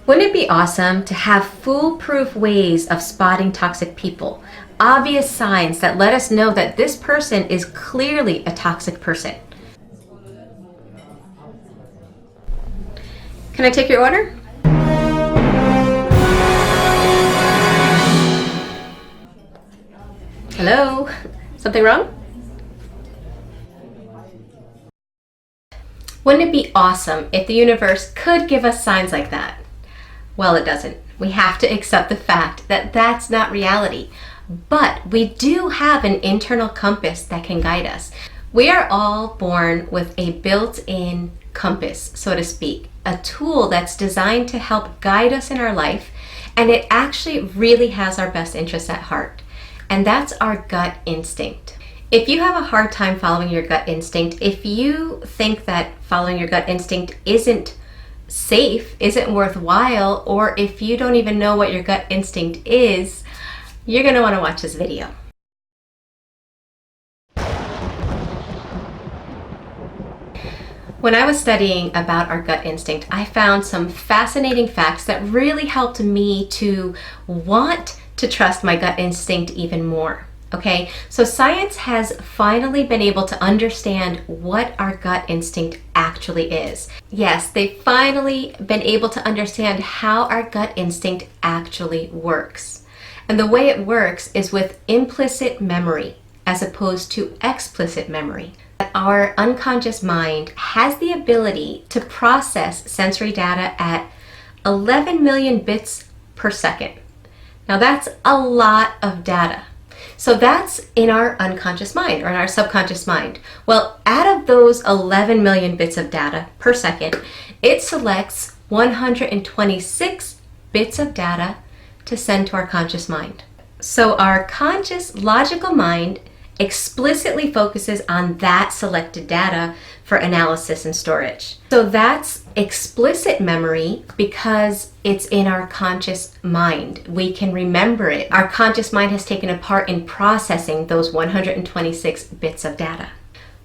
Wouldn't it be awesome to have foolproof ways of spotting toxic people? Obvious signs that let us know that this person is clearly a toxic person. Can I take your order? Hello? Something wrong? Wouldn't it be awesome if the universe could give us signs like that? Well, it doesn't. We have to accept the fact that that's not reality. But we do have an internal compass that can guide us. We are all born with a built-in compass, so to speak, a tool that's designed to help guide us in our life, and it actually really has our best interests at heart. And that's our gut instinct. If you have a hard time following your gut instinct, if you think that following your gut instinct isn't safe, isn't worthwhile, or if you don't even know what your gut instinct is, you're going to want to watch this video. When I was studying about our gut instinct, I found some fascinating facts that really helped me to want to trust my gut instinct even more. Okay, so science has finally been able to understand what our gut instinct actually is. Yes, they've finally been able to understand how our gut instinct actually works. And the way it works is with implicit memory as opposed to explicit memory. Our unconscious mind has the ability to process sensory data at 11 million bits per second. Now that's a lot of data. So that's in our unconscious mind or in our subconscious mind. Well, out of those 11 million bits of data per second, it selects 126 bits of data to send to our conscious mind. So our conscious logical mind explicitly focuses on that selected data for analysis and storage. So that's explicit memory because it's in our conscious mind. We can remember it. Our conscious mind has taken a part in processing those 126 bits of data.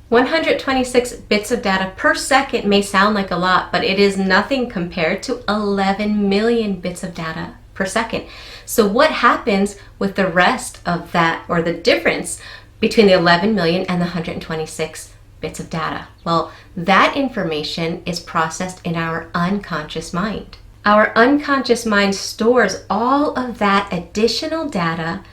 126 bits of data per second may sound like a lot, but it is nothing compared to 11 million bits of data per second. So what happens with the rest of that, or the difference between the 11 million and the 126 bits of data? Well, that information is processed in our unconscious mind. Our unconscious mind stores all of that additional data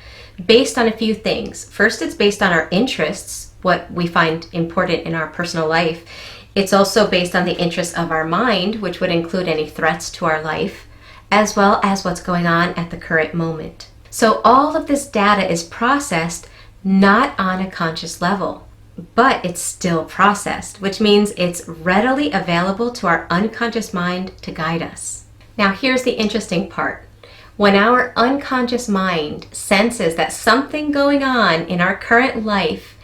based on a few things. First, it's based on our interests, what we find important in our personal life. It's also based on the interests of our mind, which would include any threats to our life, as well as what's going on at the current moment. So all of this data is processed not on a conscious level, but it's still processed, which means it's readily available to our unconscious mind to guide us. Now, here's the interesting part. When our unconscious mind senses that something going on in our current life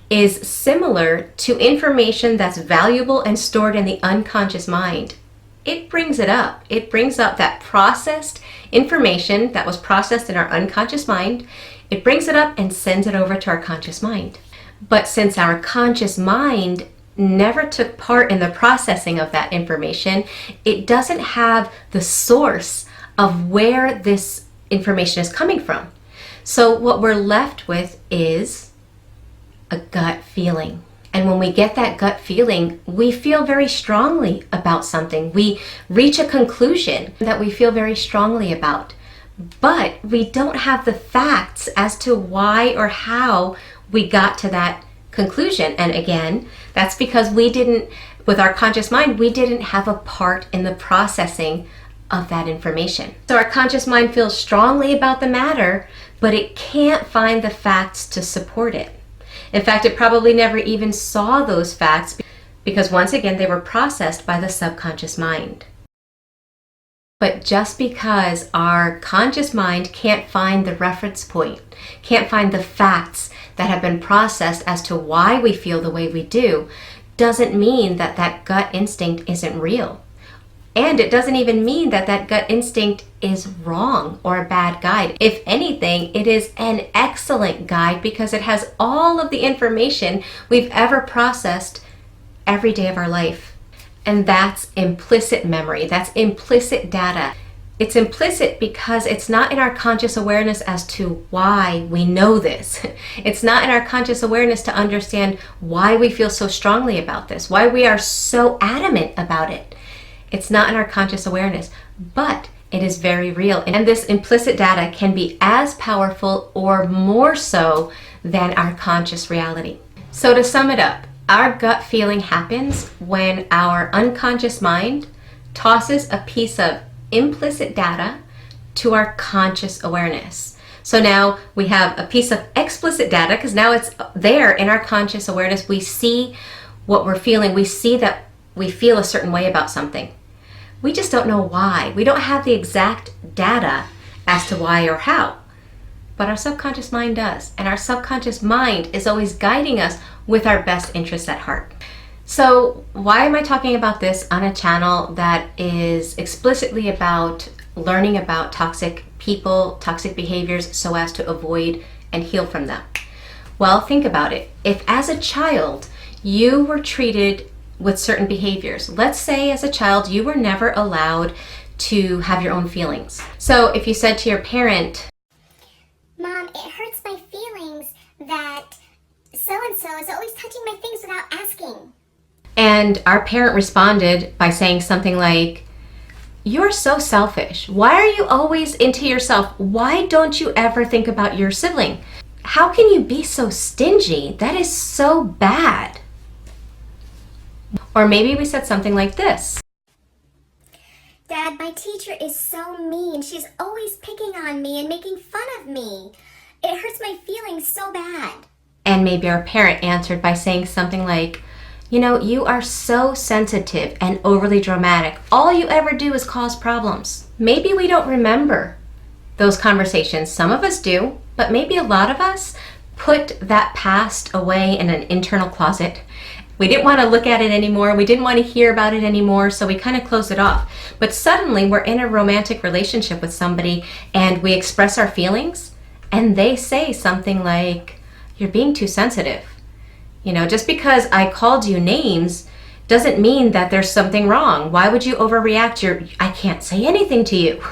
is similar to information that's valuable and stored in the unconscious mind, it brings it up. It brings up that processed information that was processed in our unconscious mind. It brings it up and sends it over to our conscious mind. But since our conscious mind never took part in the processing of that information, it doesn't have the source of where this information is coming from. So what we're left with is a gut feeling. And when we get that gut feeling, we feel very strongly about something. We reach a conclusion that we feel very strongly about. But we don't have the facts as to why or how we got to that conclusion. And again, that's because with our conscious mind, we didn't have a part in the processing of that information. So our conscious mind feels strongly about the matter, but it can't find the facts to support it. In fact, it probably never even saw those facts because once again, they were processed by the subconscious mind. But just because our conscious mind can't find the reference point, can't find the facts that have been processed as to why we feel the way we do, doesn't mean that that gut instinct isn't real. And it doesn't even mean that that gut instinct is wrong or a bad guide. If anything, it is an excellent guide because it has all of the information we've ever processed every day of our life. And that's implicit memory. That's implicit data. It's implicit because it's not in our conscious awareness as to why we know this. It's not in our conscious awareness to understand why we feel so strongly about this, why we are so adamant about it. It's not in our conscious awareness, but it is very real. And this implicit data can be as powerful or more so than our conscious reality. So to sum it up, our gut feeling happens when our unconscious mind tosses a piece of implicit data to our conscious awareness. So now we have a piece of explicit data because now it's there in our conscious awareness. We see what we're feeling. We see that we feel a certain way about something. We just don't know why. We don't have the exact data as to why or how. But our subconscious mind does. And our subconscious mind is always guiding us with our best interests at heart. So why am I talking about this on a channel that is explicitly about learning about toxic people, toxic behaviors, so as to avoid and heal from them? Well, think about it. If as a child you were treated with certain behaviors, let's say as a child you were never allowed to have your own feelings. So if you said to your parent, "Mom, it hurts my feelings that so-and-so is always touching my things without asking." And our parent responded by saying something like, "You're so selfish. Why are you always into yourself? Why don't you ever think about your sibling? How can you be so stingy? That is so bad." Or maybe we said something like this. "Dad, my teacher is so mean. She's always picking on me and making fun of me. It hurts my feelings so bad." And maybe our parent answered by saying something like, "You know, you are so sensitive and overly dramatic. All you ever do is cause problems." Maybe we don't remember those conversations. Some of us do, but maybe a lot of us put that past away in an internal closet. We didn't want to look at it anymore. We didn't want to hear about it anymore, so we kind of closed it off. But suddenly we're in a romantic relationship with somebody and we express our feelings and they say something like, "You're being too sensitive. You know, just because I called you names doesn't mean that there's something wrong. Why would you overreact? I can't say anything to you."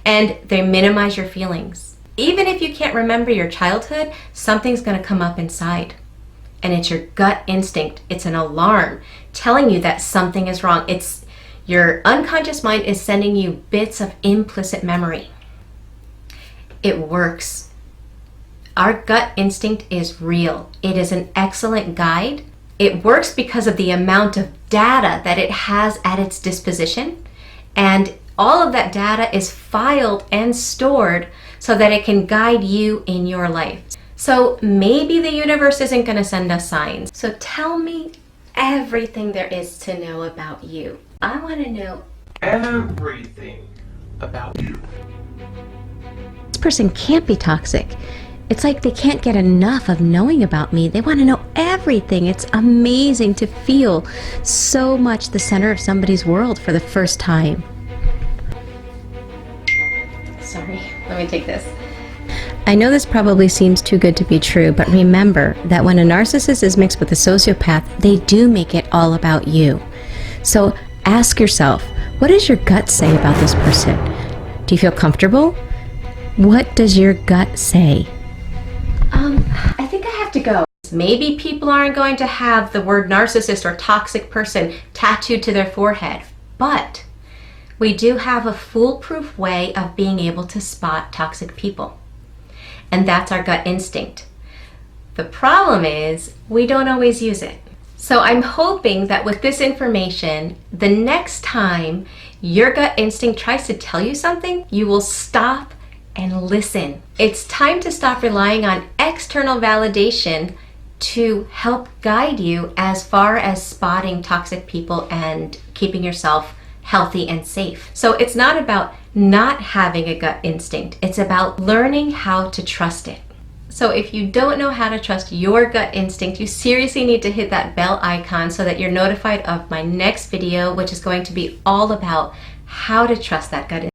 And they minimize your feelings. Even if you can't remember your childhood, something's going to come up inside. And it's your gut instinct. It's an alarm telling you that something is wrong. It's your unconscious mind is sending you bits of implicit memory. It works. Our gut instinct is real. It is an excellent guide. It works because of the amount of data that it has at its disposition. And all of that data is filed and stored so that it can guide you in your life. So maybe the universe isn't going to send us signs. So tell me everything there is to know about you. I want to know everything about you. This person can't be toxic. It's like they can't get enough of knowing about me. They want to know everything. It's amazing to feel so much the center of somebody's world for the first time. Sorry, let me take this. I know this probably seems too good to be true, but remember that when a narcissist is mixed with a sociopath, they do make it all about you. So ask yourself, what does your gut say about this person? Do you feel comfortable? What does your gut say? I think I have to go. Maybe people aren't going to have the word narcissist or toxic person tattooed to their forehead, but we do have a foolproof way of being able to spot toxic people. And that's our gut instinct. The problem is we don't always use it. So I'm hoping that with this information, the next time your gut instinct tries to tell you something, you will stop and listen. It's time to stop relying on external validation to help guide you as far as spotting toxic people and keeping yourself healthy and safe. So it's not about not having a gut instinct. It's about learning how to trust it. So if you don't know how to trust your gut instinct, you seriously need to hit that bell icon so that you're notified of my next video, which is going to be all about how to trust that gut instinct.